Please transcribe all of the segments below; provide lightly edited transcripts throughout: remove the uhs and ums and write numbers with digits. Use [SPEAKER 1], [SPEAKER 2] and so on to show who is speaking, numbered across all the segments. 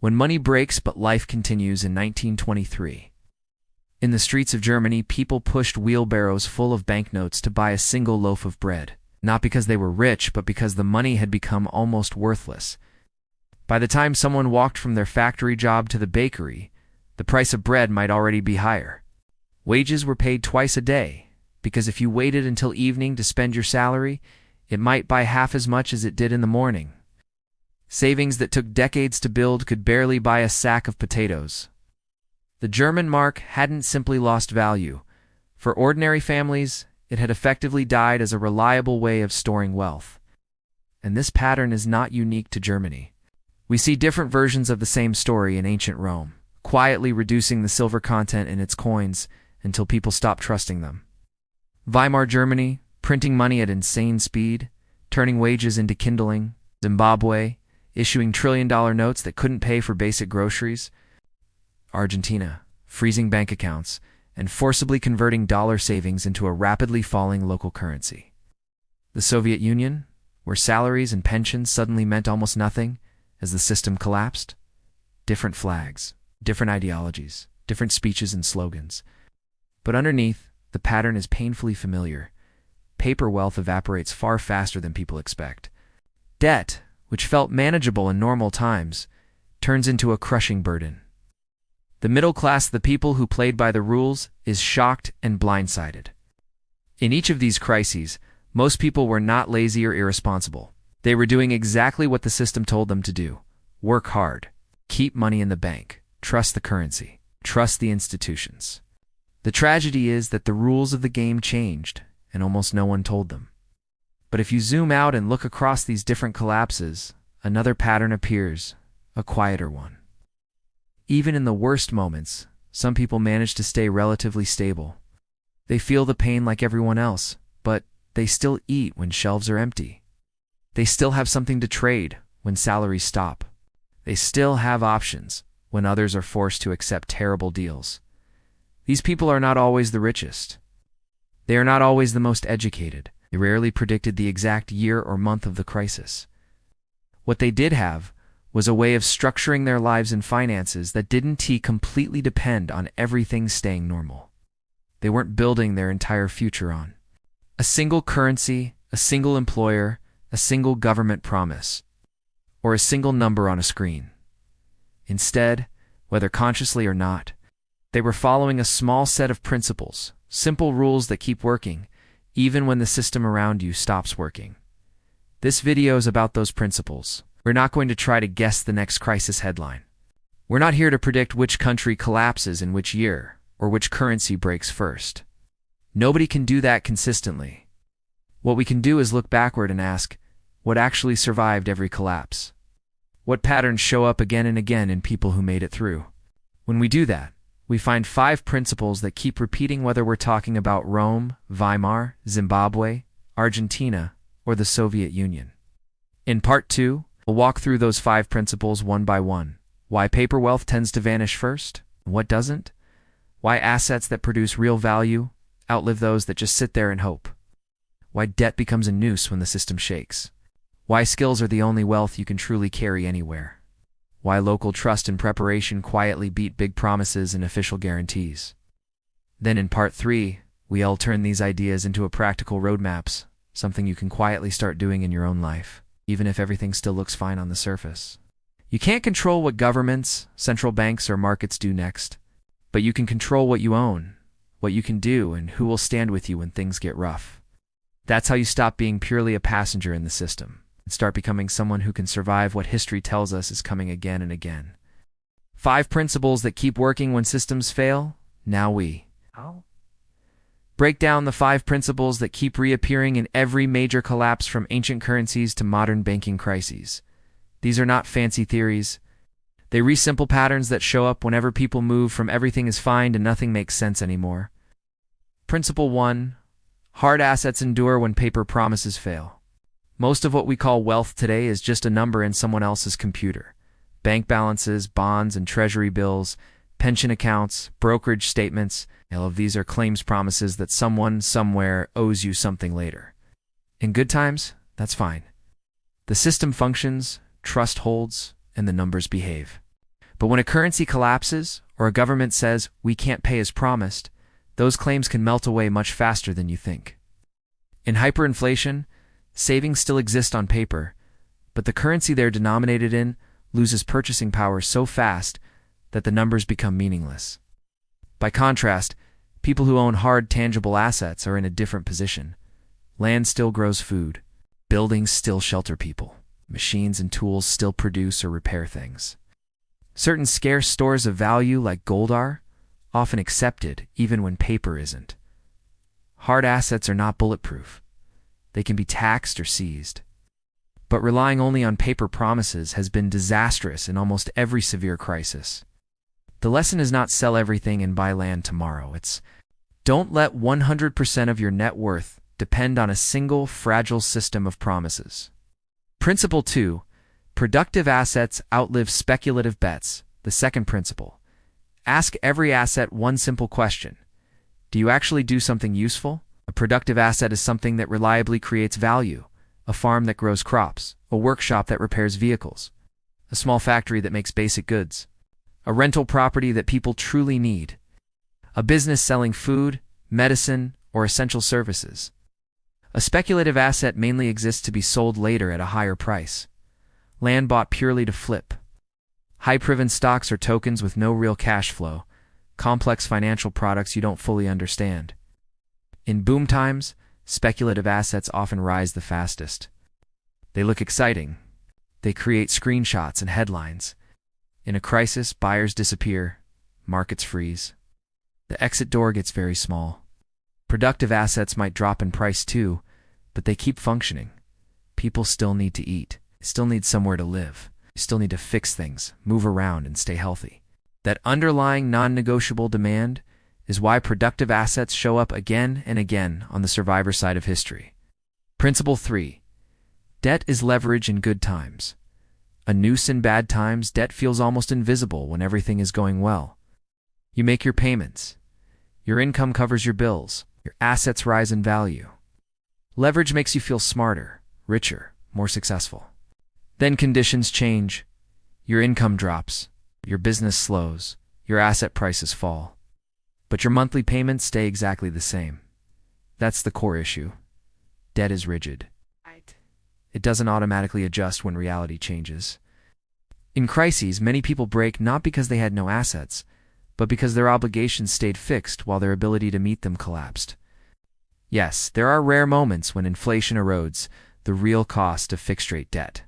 [SPEAKER 1] When money breaks but life continues in 1923. In the streets of Germany, people pushed wheelbarrows full of banknotes to buy a single loaf of bread, not because they were rich, but because the money had become almost worthless. By the time someone walked from their factory job to the bakery, the price of bread might already be higher. Wages were paid twice a day, because if you waited until evening to spend your salary, it might buy half as much as it did in the morning. Savings that took decades to build could barely buy a sack of potatoes. The German mark hadn't simply lost value. For ordinary families, it had effectively died as a reliable way of storing wealth. And this pattern is not unique to Germany. We see different versions of the same story in ancient Rome, quietly reducing the silver content in its coins until people stopped trusting them. Weimar Germany, printing money at insane speed, turning wages into kindling. Zimbabwe, issuing trillion-dollar notes that couldn't pay for basic groceries. Argentina, freezing bank accounts and forcibly converting dollar savings into a rapidly falling local currency. The Soviet Union, where salaries and pensions suddenly meant almost nothing as the system collapsed. Different flags, different ideologies, different speeches and slogans. But underneath, the pattern is painfully familiar. Paper wealth evaporates far faster than people expect. Debt, which felt manageable in normal times, turns into a crushing burden. The middle class, the people who played by the rules, is shocked and blindsided. In each of these crises, most people were not lazy or irresponsible. They were doing exactly what the system told them to do. Work hard. Keep money in the bank. Trust the currency. Trust the institutions. The tragedy is that the rules of the game changed, and almost no one told them. But if you zoom out and look across these different collapses, another pattern appears, a quieter one. Even in the worst moments, some people manage to stay relatively stable. They feel the pain like everyone else, but they still eat when shelves are empty. They still have something to trade when salaries stop. They still have options when others are forced to accept terrible deals. These people are not always the richest. They are not always the most educated. They rarely predicted the exact year or month of the crisis. What they did have was a way of structuring their lives and finances that didn't completely depend on everything staying normal. They weren't building their entire future on a single currency, a single employer, a single government promise, or a single number on a screen. Instead, whether consciously or not, they were following a small set of principles, simple rules that keep working, even when the system around you stops working. This video is about those principles. We're not going to try to guess the next crisis headline. We're not here to predict which country collapses in which year, or which currency breaks first. Nobody can do that consistently. What we can do is look backward and ask, what actually survived every collapse? What patterns show up again and again in people who made it through? When we do that, we find 5 principles that keep repeating, whether we're talking about Rome, Weimar, Zimbabwe, Argentina, or the Soviet Union. In part 2, we'll walk through those 5 principles one by one. Why paper wealth tends to vanish first, and what doesn't. Why assets that produce real value outlive those that just sit there and hope. Why debt becomes a noose when the system shakes. Why skills are the only wealth you can truly carry anywhere. Why local trust and preparation quietly beat big promises and official guarantees. Then in part 3, we'll turn these ideas into practical roadmaps, something you can quietly start doing in your own life, even if everything still looks fine on the surface. You can't control what governments, central banks, or markets do next, but you can control what you own, what you can do, and who will stand with you when things get rough. That's how you stop being purely a passenger in the system and start becoming someone who can survive what history tells us is coming again and again. 5 principles that keep working when systems fail. Now we break down the 5 principles that keep reappearing in every major collapse, from ancient currencies to modern banking crises. These are not fancy theories. They resimple patterns that show up whenever people move from everything is fine to nothing makes sense anymore. Principle 1. Hard assets endure when paper promises fail. Most of what we call wealth today is just a number in someone else's computer. Bank balances, bonds and treasury bills, pension accounts, brokerage statements, all of these are claims promises that someone somewhere owes you something later. In good times, that's fine. The system functions, trust holds, and the numbers behave. But when a currency collapses or a government says we can't pay as promised, those claims can melt away much faster than you think. In hyperinflation, savings still exist on paper, but the currency they're denominated in loses purchasing power so fast that the numbers become meaningless. By contrast, people who own hard, tangible assets are in a different position. Land still grows food. Buildings still shelter people. Machines and tools still produce or repair things. Certain scarce stores of value, like gold, are often accepted even when paper isn't. Hard assets are not bulletproof. They can be taxed or seized. But relying only on paper promises has been disastrous in almost every severe crisis. The lesson is not sell everything and buy land tomorrow. It's don't let 100% of your net worth depend on a single fragile system of promises. Principle 2. Productive assets outlive speculative bets. The second principle. Ask every asset one simple question. Do you actually do something useful? A productive asset is something that reliably creates value. A farm that grows crops. A workshop that repairs vehicles. A small factory that makes basic goods. A rental property that people truly need. A business selling food, medicine, or essential services. A speculative asset mainly exists to be sold later at a higher price. Land bought purely to flip. High-proven stocks or tokens with no real cash flow. Complex financial products you don't fully understand. In boom times, speculative assets often rise the fastest. They look exciting. They create screenshots and headlines. In a crisis, buyers disappear. Markets freeze. The exit door gets very small. Productive assets might drop in price too, but they keep functioning. People still need to eat. They still need somewhere to live. They still need to fix things, move around, and stay healthy. That underlying non-negotiable demand is why productive assets show up again and again on the survivor side of history. Principle 3. Debt is leverage in good times. A noose in bad times, debt feels almost invisible when everything is going well. You make your payments. Your income covers your bills. Your assets rise in value. Leverage makes you feel smarter, richer, more successful. Then conditions change. Your income drops. Your business slows. Your asset prices fall. But your monthly payments stay exactly the same. That's the core issue. Debt is rigid. It doesn't automatically adjust when reality changes. In crises, many people break not because they had no assets, but because their obligations stayed fixed while their ability to meet them collapsed. Yes, there are rare moments when inflation erodes the real cost of fixed-rate debt.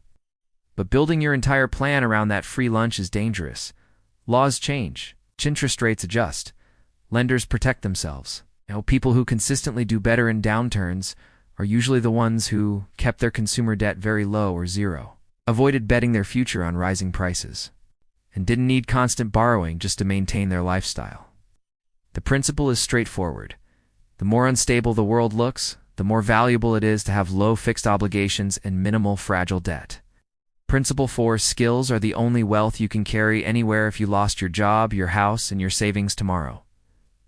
[SPEAKER 1] But building your entire plan around that free lunch is dangerous. Laws change. Interest rates adjust. Lenders protect themselves. People who consistently do better in downturns are usually the ones who kept their consumer debt very low or zero, avoided betting their future on rising prices, and didn't need constant borrowing just to maintain their lifestyle. The principle is straightforward. The more unstable the world looks, the more valuable it is to have low fixed obligations and minimal fragile debt. Principle 4. Skills are the only wealth you can carry anywhere. If you lost your job, your house, and your savings tomorrow,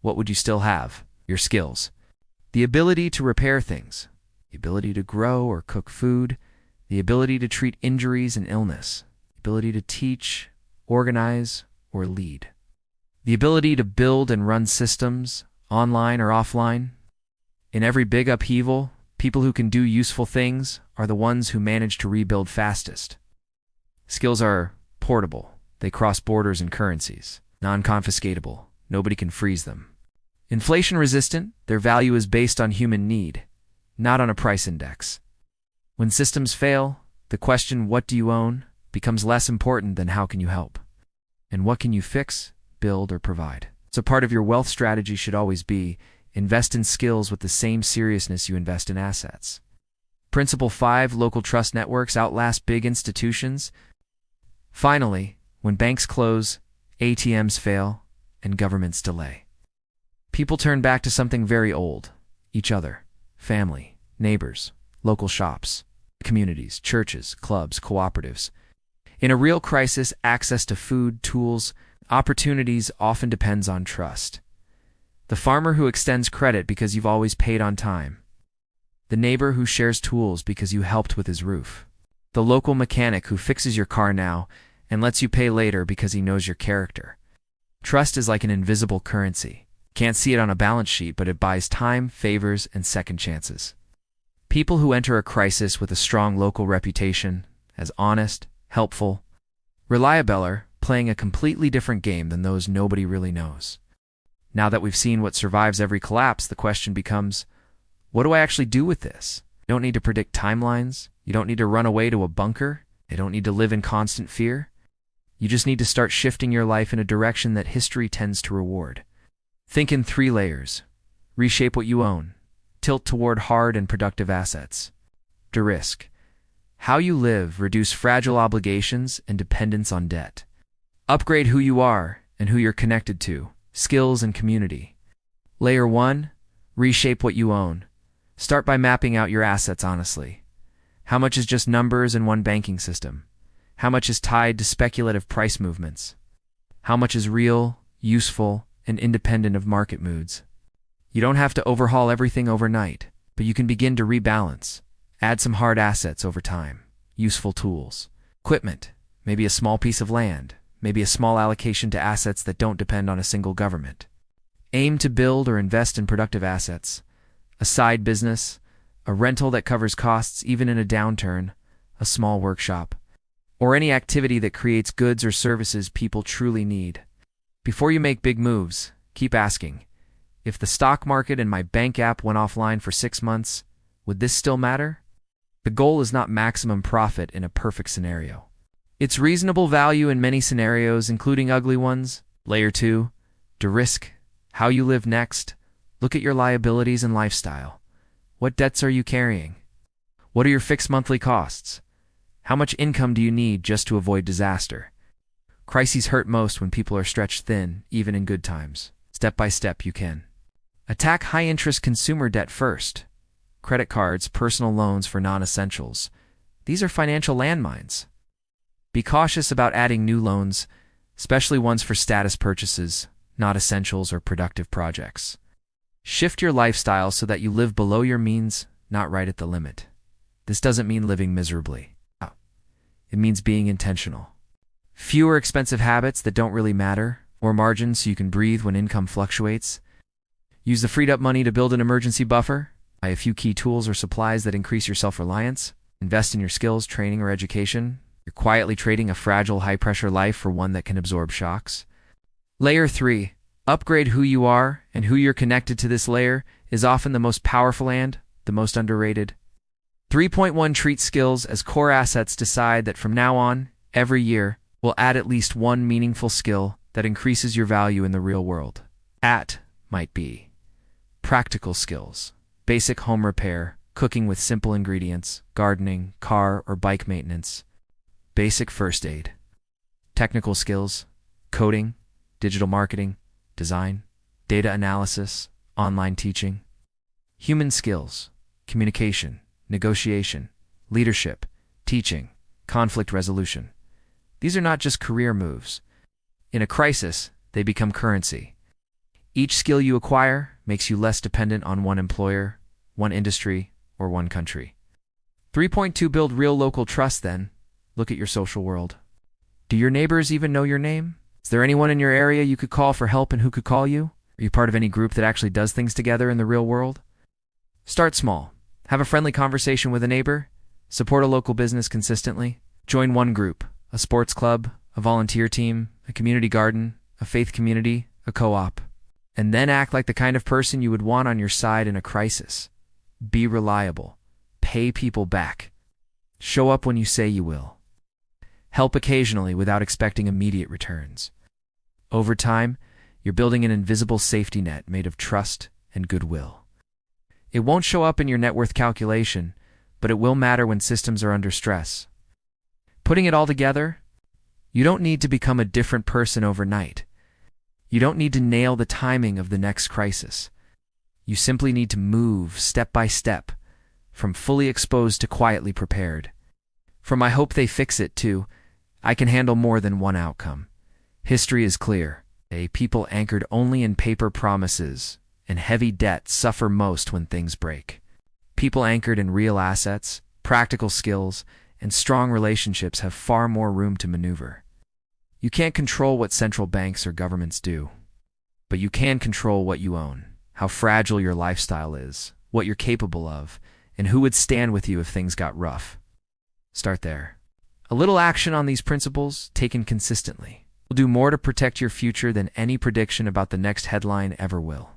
[SPEAKER 1] what would you still have? Your skills. The ability to repair things. The ability to grow or cook food. The ability to treat injuries and illness. The ability to teach, organize, or lead. The ability to build and run systems, online or offline. In every big upheaval, people who can do useful things are the ones who manage to rebuild fastest. Skills are portable. They cross borders and currencies. Non-confiscatable. Nobody can freeze them. Inflation-resistant, their value is based on human need, not on a price index. When systems fail, the question, what do you own, becomes less important than how can you help? And what can you fix, build, or provide? So part of your wealth strategy should always be invest in skills with the same seriousness you invest in assets. Principle 5. Local trust networks outlast big institutions. Finally, when banks close, ATMs fail, and governments delay, people turn back to something very old: each other, family, neighbors, local shops, communities, churches, clubs, cooperatives. In a real crisis, access to food, tools, opportunities often depends on trust. The farmer who extends credit because you've always paid on time. The neighbor who shares tools because you helped with his roof. The local mechanic who fixes your car now and lets you pay later because he knows your character. Trust is like an invisible currency. Can't see it on a balance sheet, but it buys time, favors, and second chances. People who enter a crisis with a strong local reputation as honest, helpful, reliable are playing a completely different game than those nobody really knows. Now that we've seen what survives every collapse, the question becomes, what do I actually do with this? You don't need to predict timelines. You don't need to run away to a bunker. You don't need to live in constant fear. You just need to start shifting your life in a direction that history tends to reward. Think in 3 layers. Reshape what you own. Tilt toward hard and productive assets. De-risk. How you live, reduce fragile obligations and dependence on debt. Upgrade who you are and who you're connected to, skills and community. Layer 1, reshape what you own. Start by mapping out your assets honestly. How much is just numbers in one banking system? How much is tied to speculative price movements? How much is real, useful, and independent of market moods? You don't have to overhaul everything overnight, but you can begin to rebalance. Add some hard assets over time, useful tools, equipment, maybe a small piece of land, maybe a small allocation to assets that don't depend on a single government. Aim to build or invest in productive assets, a side business, a rental that covers costs even in a downturn, a small workshop, or any activity that creates goods or services people truly need. Before you make big moves, keep asking, if the stock market and my bank app went offline for 6 months, would this still matter? The goal is not maximum profit in a perfect scenario. It's reasonable value in many scenarios, including ugly ones. Layer 2, de-risk. How you live next. Look at your liabilities and lifestyle. What debts are you carrying? What are your fixed monthly costs? How much income do you need just to avoid disaster? Crises hurt most when people are stretched thin, even in good times. Step by step, you can. Attack high-interest consumer debt first. Credit cards, personal loans for non-essentials. These are financial landmines. Be cautious about adding new loans, especially ones for status purchases, not essentials or productive projects. Shift your lifestyle so that you live below your means, not right at the limit. This doesn't mean living miserably. It means being intentional. Fewer expensive habits that don't really matter, more margins so you can breathe when income fluctuates. Use the freed up money to build an emergency buffer. Buy a few key tools or supplies that increase your self-reliance. Invest in your skills, training, or education. You're quietly trading a fragile, high-pressure life for one that can absorb shocks. Layer 3. Upgrade who you are, and who you're connected to. This layer is often the most powerful and the most underrated. 3.1 Treat skills as core assets. Decide that from now on, every year, we'll add at least one meaningful skill that increases your value in the real world. Might be practical skills, basic home repair, cooking with simple ingredients, gardening, car or bike maintenance, basic first aid. Technical skills, coding, digital marketing, design, data analysis, online teaching. Human skills, communication, negotiation, leadership, teaching, conflict resolution. These are not just career moves. In a crisis, they become currency. Each skill you acquire makes you less dependent on one employer, one industry, or one country. 3.2 Build real local trust. Then, look at your social world. Do your neighbors even know your name? Is there anyone in your area you could call for help and who could call you? Are you part of any group that actually does things together in the real world? Start small. Have a friendly conversation with a neighbor. Support a local business consistently. Join one group, a sports club, a volunteer team, a community garden, a faith community, a co-op. And then act like the kind of person you would want on your side in a crisis. Be reliable. Pay people back. Show up when you say you will. Help occasionally without expecting immediate returns. Over time, you're building an invisible safety net made of trust and goodwill. It won't show up in your net worth calculation, but it will matter when systems are under stress. Putting it all together, you don't need to become a different person overnight. You don't need to nail the timing of the next crisis. You simply need to move step by step, from fully exposed to quietly prepared. From I hope they fix it to I can handle more than one outcome. History is clear. People anchored only in paper promises and heavy debt suffer most when things break. People anchored in real assets, practical skills, and strong relationships have far more room to maneuver. You can't control what central banks or governments do, but you can control what you own, how fragile your lifestyle is, what you're capable of, and who would stand with you if things got rough. Start there. A little action on these principles, taken consistently, will do more to protect your future than any prediction about the next headline ever will.